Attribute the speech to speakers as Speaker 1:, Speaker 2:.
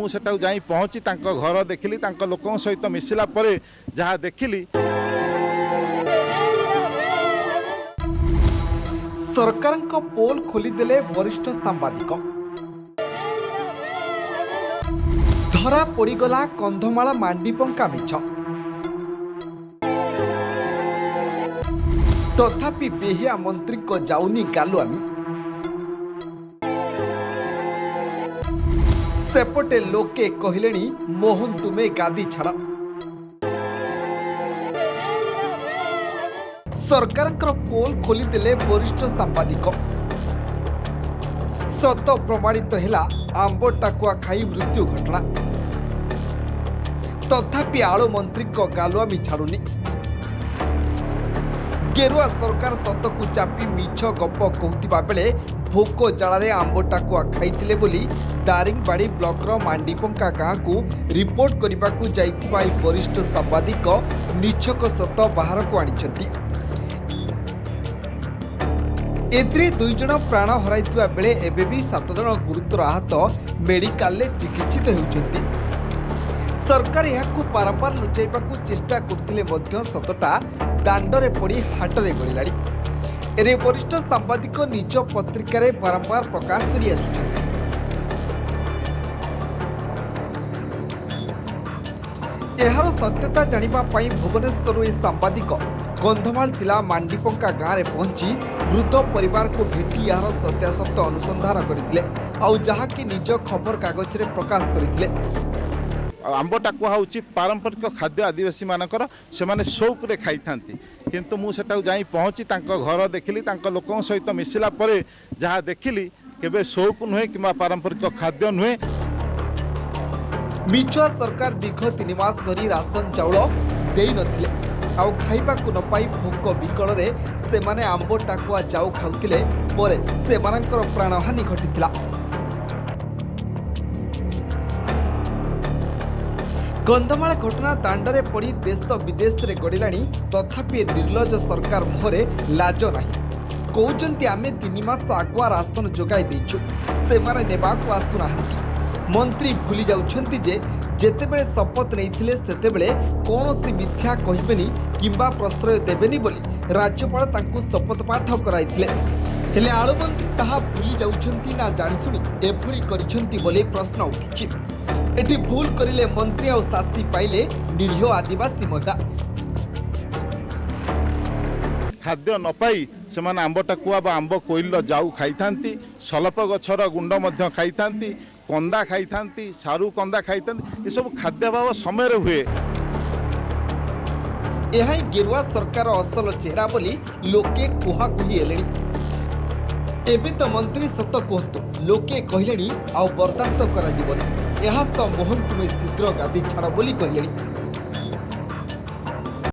Speaker 1: ମୁଁ ସେଟାକୁ ଯାଇ ପହଞ୍ଚି ତାଙ୍କ ଘର ଦେଖିଲି, ତାଙ୍କ ଲୋକଙ୍କ ସହିତ ମିଶିଲା ପରେ ଯାହା ଦେଖିଲି।
Speaker 2: ସରକାରଙ୍କ ପୋଲ ଖୋଲିଦେଲେ ବରିଷ୍ଠ ସାମ୍ବାଦିକ। ଧରା ପଡ଼ିଗଲା କନ୍ଧମାଳ ମାଣ୍ଡିପଙ୍କା ମିଛ। ତଥାପି ବେହିଆ ମନ୍ତ୍ରୀଙ୍କ ଯାଉନି ଗାଲୁଆମି। ସେପଟେ ଲୋକେ କହିଲେଣି ମୋହନ ତୁମେ ଗାଦି ଛାଡ଼। ସରକାରଙ୍କର ପୋଲ ଖୋଲିଦେଲେ ବରିଷ୍ଠ ସାମ୍ବାଦିକ। ସତ ପ୍ରମାଣିତ ହେଲା ଆମ୍ବ ଟାକୁଆ ଖାଇ ମୃତ୍ୟୁ ଘଟଣା। ତଥାପି ଆଳୁ ମନ୍ତ୍ରୀଙ୍କ ଗାଲୁଆମି ଛାଡୁନି। ଗେରୁଆ ସରକାର ସତକୁ ଚାପି ମିଛ ଗପ କହୁଥିବା ବେଳେ ଭୋକ ଜାଳରେ ଆମ୍ବ ଟାକୁଆ ଖାଇଥିଲେ ବୋଲି ଦାରିଙ୍ଗବାଡ଼ି ବ୍ଲକର ମାଣ୍ଡିପଙ୍କା ଗାଁକୁ ରିପୋର୍ଟ କରିବାକୁ ଯାଇଥିବା ଏହି ବରିଷ୍ଠ ସାମ୍ବାଦିକ ନିଛକ ସତ ବାହାରକୁ ଆଣିଛନ୍ତି। ଏଥିରେ 2 ଜଣ ପ୍ରାଣ ହରାଇଥିବା ବେଳେ ଏବେ ବି 7 ଜଣ ଗୁରୁତର ଆହତ ମେଡିକାଲରେ ଚିକିତ୍ସିତ ହେଉଛନ୍ତି। ସରକାର ଏହାକୁ ବାରମ୍ବାର ଲୁଚାଇବାକୁ ଚେଷ୍ଟା କରୁଥିଲେ ମଧ୍ୟ ସତଟା ଦାଣ୍ଡରେ ପଡ଼ି ହାଟରେ ଗଳିଲାଣି। ଏରେ ବରିଷ୍ଠ ସାମ୍ବାଦିକ ନିଜ ପତ୍ରିକାରେ ବାରମ୍ବାର ପ୍ରକାଶ କରି ଆସୁଛନ୍ତି। ଏହାର ସତ୍ୟତା ଜାଣିବା ପାଇଁ ଭୁବନେଶ୍ୱରରୁ ଏ ସାମ୍ବାଦିକ କନ୍ଧମାଳ ଜିଲ୍ଲା ମାଣ୍ଡିପଙ୍କା ଗାଁରେ ପହଞ୍ଚି ମୃତ ପରିବାରକୁ ଭେଟି ଏହାର ସତ୍ୟାସତ୍ୟ ଅନୁସନ୍ଧାନ କରିଥିଲେ, ଆଉ ଯାହାକି ନିଜ ଖବରକାଗଜରେ ପ୍ରକାଶ କରିଥିଲେ।
Speaker 1: ଆମ୍ବ ଟାକୁଆ ହେଉଛି ପାରମ୍ପରିକ ଖାଦ୍ୟ ଆଦିବାସୀ ମାନଙ୍କର, ସେମାନେ ସଉକରେ ଖାଇଥାନ୍ତି। କିନ୍ତୁ ମୁଁ ସେଟାକୁ ଯାଇ ପହଞ୍ଚି ତାଙ୍କ ଘର ଦେଖିଲି, ତାଙ୍କ ଲୋକଙ୍କ ସହିତ ମିଶିଲା ପରେ ଯାହା ଦେଖିଲି କେବେ ସଉକ ନୁହେଁ କିମ୍ବା ପାରମ୍ପରିକ ଖାଦ୍ୟ ନୁହେଁ।
Speaker 2: ମିଛୁଆ ସରକାର ଦୀର୍ଘ 3 ମାସ ଧରି ରାସନ ଚାଉଳ ଦେଇନଥିଲେ, ଆଉ ଖାଇବାକୁ ନ ପାଇ ଭୋକ ବିକଳରେ ସେମାନେ ଆମ୍ବ ଟାକୁଆ ଯାଉ ଖାଉଥିଲେ। ପରେ ସେମାନଙ୍କର ପ୍ରାଣହାନି ଘଟିଥିଲା। କନ୍ଧମାଳ ଘଟଣା ଦାଣ୍ଡରେ ପଡ଼ି ଦେଶ ବିଦେଶରେ ଗଡ଼ିଲାଣି। ତଥାପି ନିର୍ଲଜ ସରକାର ମୁହଁରେ ଲାଜ ନାହିଁ। କହୁଛନ୍ତି ଆମେ 3 ମାସ ଆଗୁଆ ରାସନ ଯୋଗାଇ ଦେଇଛୁ, ସେମାନେ ନେବାକୁ ଆସୁନାହାନ୍ତି। ମନ୍ତ୍ରୀ ଭୁଲି ଯାଉଛନ୍ତି ଯେ ଯେତେବେଳେ ଶପଥ ନେଇଥିଲେ ସେତେବେଳେ କୌଣସି ମିଥ୍ୟା କହିବେନି କିମ୍ବା ପ୍ରଶ୍ରୟ ଦେବେନି ବୋଲି ରାଜ୍ୟପାଳ ତାଙ୍କୁ ଶପଥ ପାଠ କରାଇଥିଲେ। ହେଲେ ଆଳୁମନ୍ତ୍ରୀ ତାହା ଭୁଲି ଯାଉଛନ୍ତି ନା ଜାଣିଶୁଣି ଏଭଳି କରିଛନ୍ତି ବୋଲି ପ୍ରଶ୍ନ ଉଠିଛି। ଏଠି ଭୁଲ କରିଲେ ମନ୍ତ୍ରୀ ଆଉ ଶାସ୍ତି ପାଇଲେ ନିରୀହ ଆଦିବାସୀ ମହିଳା।
Speaker 1: ଖାଦ୍ୟ ନ ପାଇ ସେମାନେ ଆମ୍ବ ଟାକୁଆ ବା ଆମ୍ବ କୋଇଲର ଯାଉ ଖାଇଥାନ୍ତି, ସଲପ ଗଛର ଗୁଣ୍ଡ ମଧ୍ୟ ଖାଇଥାନ୍ତି, କନ୍ଦା ଖାଇଥାନ୍ତି, ସାରୁ କନ୍ଦା ଖାଇଥାନ୍ତି। ଏସବୁ ଖାଦ୍ୟାଭାବ ସମୟରେ ହୁଏ।
Speaker 2: ଏହା ହିଁ ଗେରୁଆ ସରକାର ଅସଲ ଚେହେରା ବୋଲି ଲୋକେ କୁହାକୁହି ହେଲେଣି। ଏବେ ତ ମନ୍ତ୍ରୀ ସତ କୁହନ୍ତୁ, ଲୋକେ କହିଲେଣି ଆଉ ବରଦାସ୍ତ କରାଯିବନି। ଏହା ସହ ମୋହନ ତୁମେ ଶୀଘ୍ର ଗାଦି ଛାଡ଼ ବୋଲି କହିଲେଣି।